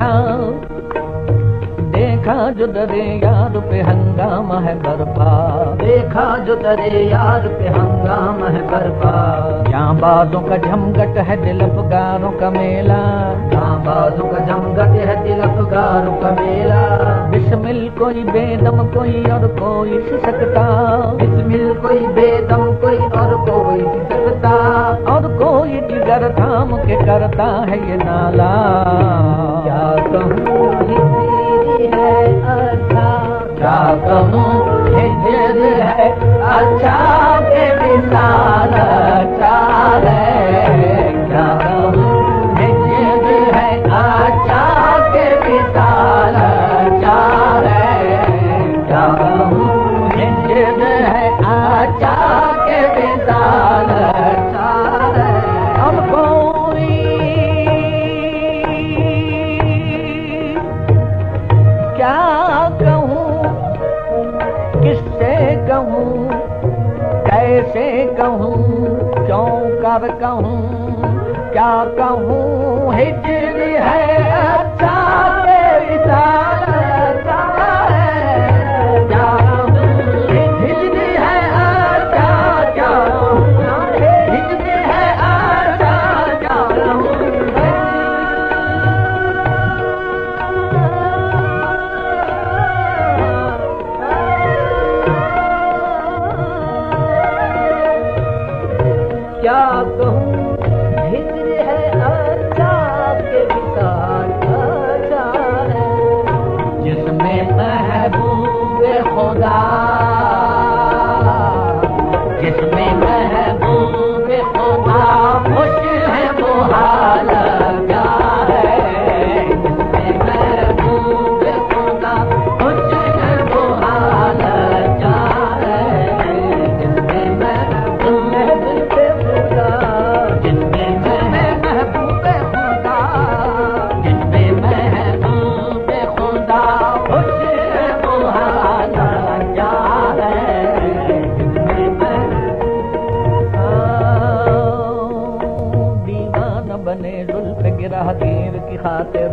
बैठा, देखा जो दरे यार पे हंगामा है बरपा, देखा जो दरे यार पे हंगामा है बरपा। यहाँ बाजों का झमघट है दिल अफगारों का मेला, यहाँ बाजों का झमघट है दिल अफगारों का मेला। बिस्मिल कोई बेदम कोई और कोई सिसकता, बिस्मिल कोई बेदम कोई और कोई सिसकता, और कोई जिगर थाम के करता है ये नाला। क्या कहूँ हिजर है अच्छा, क्या कहूँ हिजर है अच्छा के विशाल अच्छा है। क्या कहूँ हिजर है अच्छा के विशाल अच्छा है। क्या कहूँ हिजर है अच्छा के विशाल अच्छा है। अब कोई क्या कहूँ, किससे कहूँ, कैसे कहूँ, क्यों कर कहूँ, क्या कहूँ हिजर है अच्छा के विशाल अच्छा है। क्या कहूँ हिजर है अच्छा, क्या कहूँ हिजर है अच्छा, क्या कहूँ। क्या कहूँ हिजर है अच्छा के विशाल अच्छा है। जिसमें महबूब खुदा, जिसमें महबूब खुदा खुश है वो हाल क्या है। जिसमें महबूब खुदा खुश है वो हाल क्या है। जिसमें महबूब खुदा, जिसमें महबूब खुदा, जिसमें महबूब खुदा खुश है वो हाल क्या है। दीवाना बने जुल्फ गिरहगीर की खातिर,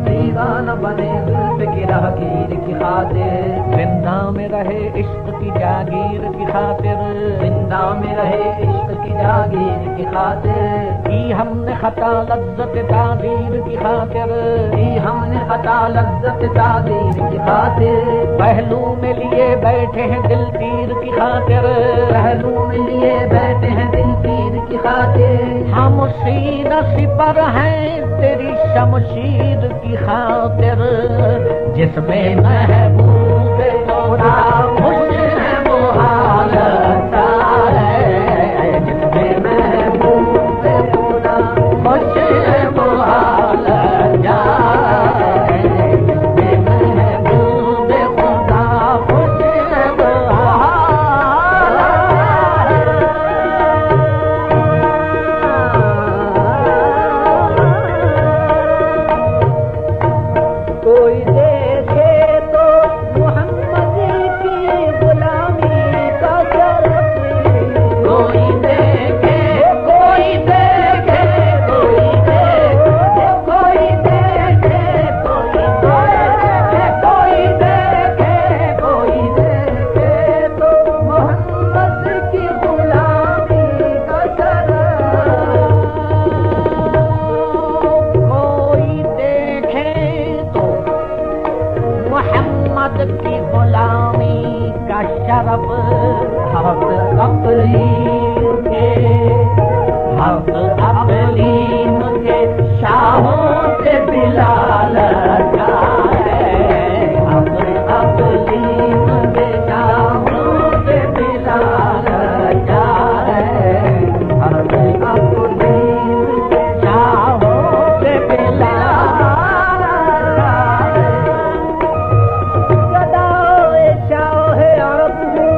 दीवाना बने जुल्फ गिरहगीर की खातिर। जिंदा में रहे इश्क की जागीर की खातिर, जिंदा में रहे इश्क की जागीर की खातिर। की हमने खता लज्जत तादीर की खातिर, की हमने खता लज्जत तादीर की खातिर। पहलू में लिए बैठे हैं दिल तीर की खातिर, पहलू में लिए बैठे हैं दिल तीर की खातिर। हम सीना सिपर हैं तेरी शमशीर की खातिर। जिसमें महबूब खुदा खुश है वो हाल अच्छा है। जिसमें महबूब खुदा खुश है वो हाल अच्छा है। जिसमें महबूब खुदा खुश है वो हाल है। कोई देखे तो मोहम्मद की गुलामी का शरफ। कोई देखे, कोई देखे, कोई देखे, कोई देखे, कोई देखे, कोई देखे तो मोहम्मद की गुलामी का शरफ। कोई देखे तो मोहम्मद की गुलामी का शरफ। हक अकलीम के, हक अकलीम के शाहों से बिलाल क्या है। हक अकलीम के शाहों से बिलाल क्या है। हक अकलीम के शाहों से बिलाल गदाए शाह अरब हूँ,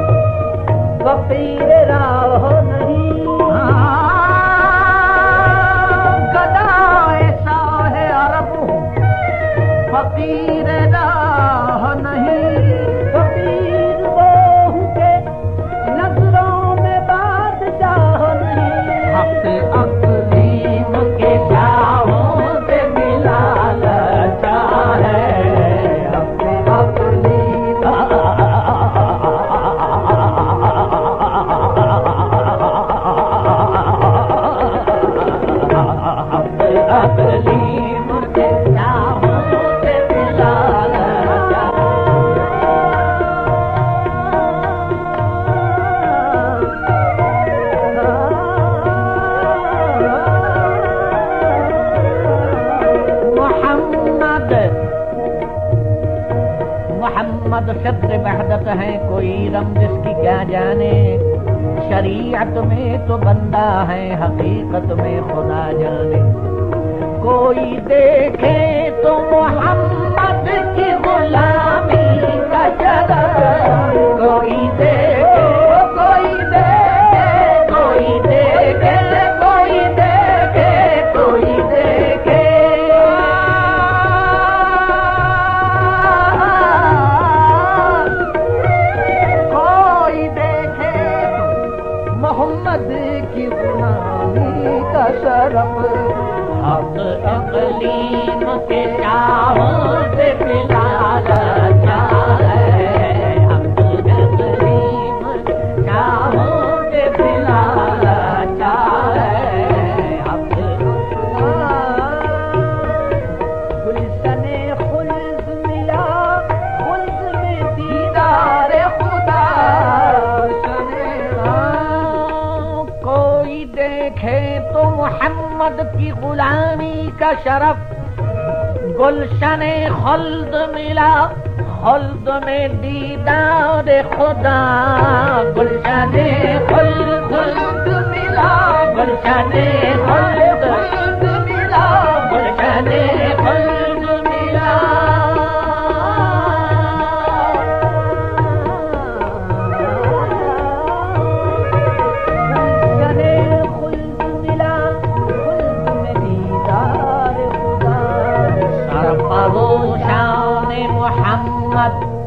फकीर राह नहीं। गदाए शाह अरब हूँ, फकीर राह नहीं। फकीर वो हूँ के नजरों में बादशाह नहीं। हक अकलीम के शाहों से बिलाल मोहम्मद फिक्र वहदत है, कोई रमज इसकी क्या जाने। शरीयत में तो बंदा है, हकीकत में खुदा जाने। कोई देखे तो मोहम्मद की गुलामी का शरफ, कोई देखे, कोई देखे, कोई देखे, कोई देखे, कोई देखे। कोई देखे तो मोहम्मद की गुलामी का शरफ, हक अकलीम के चाहों से बिलाल चाहे, हक अकलीम चाहों से बिलाल चाहे। गुलशने खुल्द मिला, खुल्द में दीदार खुदा। कोई देखे तो मोहम्मद की गुलामी का शरफ, गुलशने खुल्द मिला, खुल्द में दीदार खुदा। गुलशने खुल्द मिला, गुलशने खुल्द मिला, गुलशने खुल्द मिला।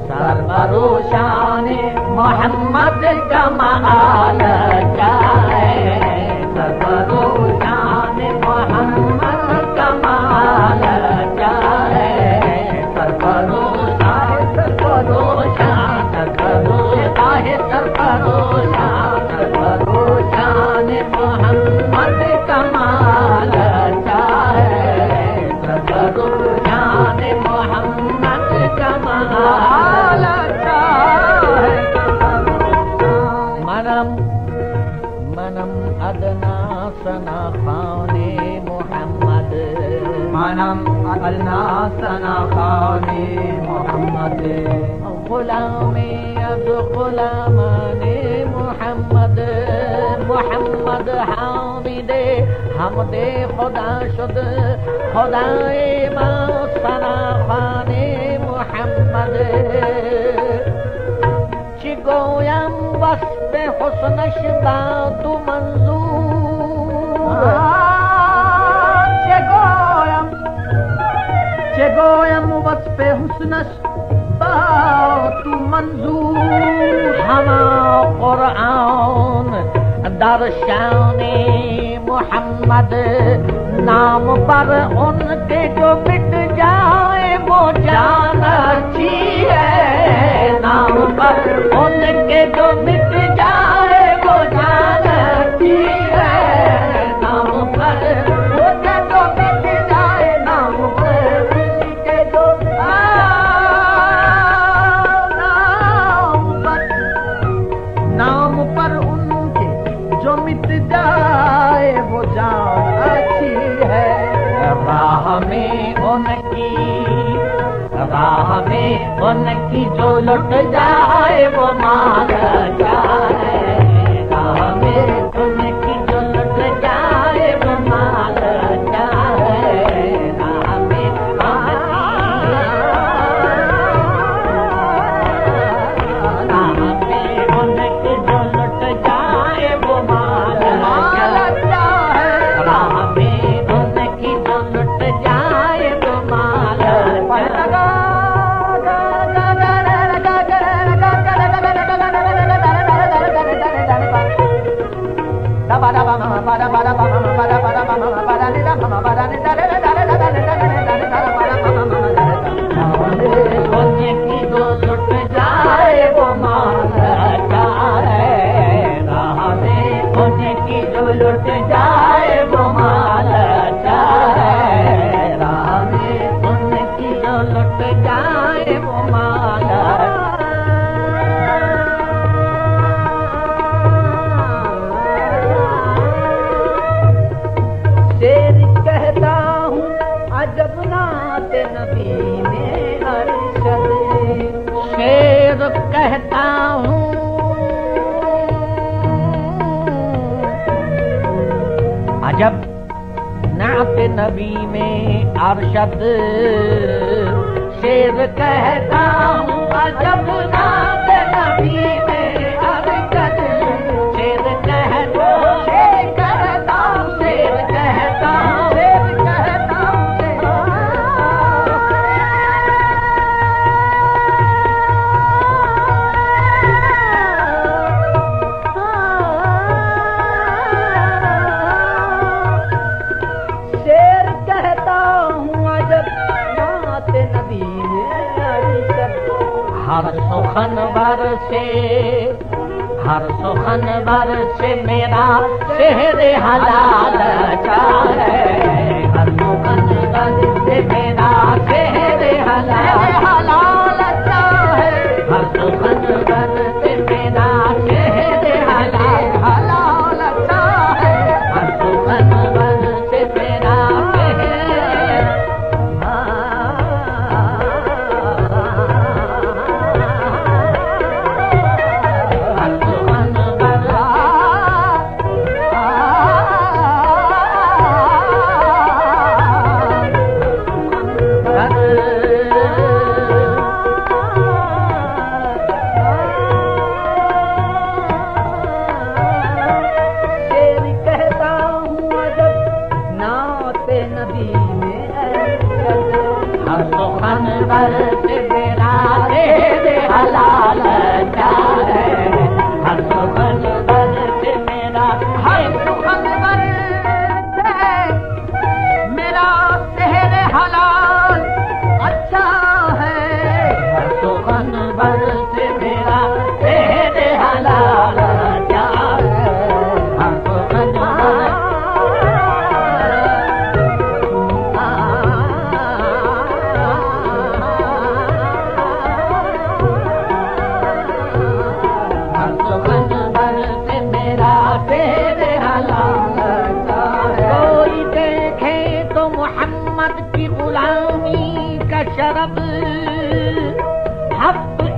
सरफरोशान मोहम्मद का मआल चाहे, सरफरोशान मोहम्मद का मआल चाहे। सरफरोशान, सरफरोशान, सरफरोशान, सरफरोशान, सरफरोशान मोहम्मद का मआल चाहे, सरफरोशान मोहम्मद का मआल चाहे। मनम मनम अदना सना खाने मोहम्मद, मनम अदना सना खाने मोहम्मद। गुलामे अब गुलामाने मोहम्मद, मोहम्मद हामिदे हमदे खुदा शुद, खुदाए मा सना खाने मोहम्मद। चिगोयम वस्फ हुस्नश बातु मंजूर, चिगोयम वस्फ हुस्नश बातु मंजूर। हमा कुरान दर्शाने मोहम्मद, नाम पर उनके जो मिट जाए वो जान अच्छी है। नाम पर उनके जो मिट जाए वो जान अच्छी है। नाम पर उनके जो मिट जाए, नाम पर उनके जो नाम पर उनके जो मिट जाए वो जान अच्छी है। राह में उनकी, राह में उनकी जो लुट जाए वो माल जाए। राह में उनकी जो लुट जाए वो माल जाए। राह में उनकी जो लुट जाए वो माल जाए। राह में उनकी जो लुट जाए वो माल जाए। लुट जाए वो माल चाहे। राह में उनकी जो लुट जाए वो माल। शेर कहता हूँ अजब नात नबी में अरशद। अजब नात नबी में अरशद शेर कहता हूँ, अजब नात नबी में अरशद शेर कहता हूँ, शेर कहता हूँ, शेर कहता हूँ, शेर कहता हूँ। हर सुखन बर से मेरा शहर हलाल चाहे, हर सुखन बर से मेरा शहर हलाल चाहे, हर सुखन बर से मेरा शहर हलाल चाहे, हर सुखन बर से मेरा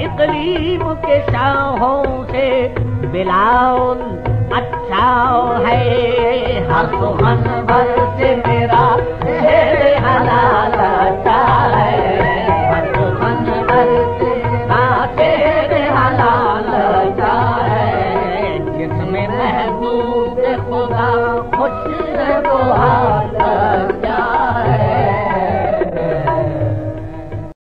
इक़लीम के शाहों से बिलाल अच्छा है, हर सुखन भर से मेरा शहर हलाल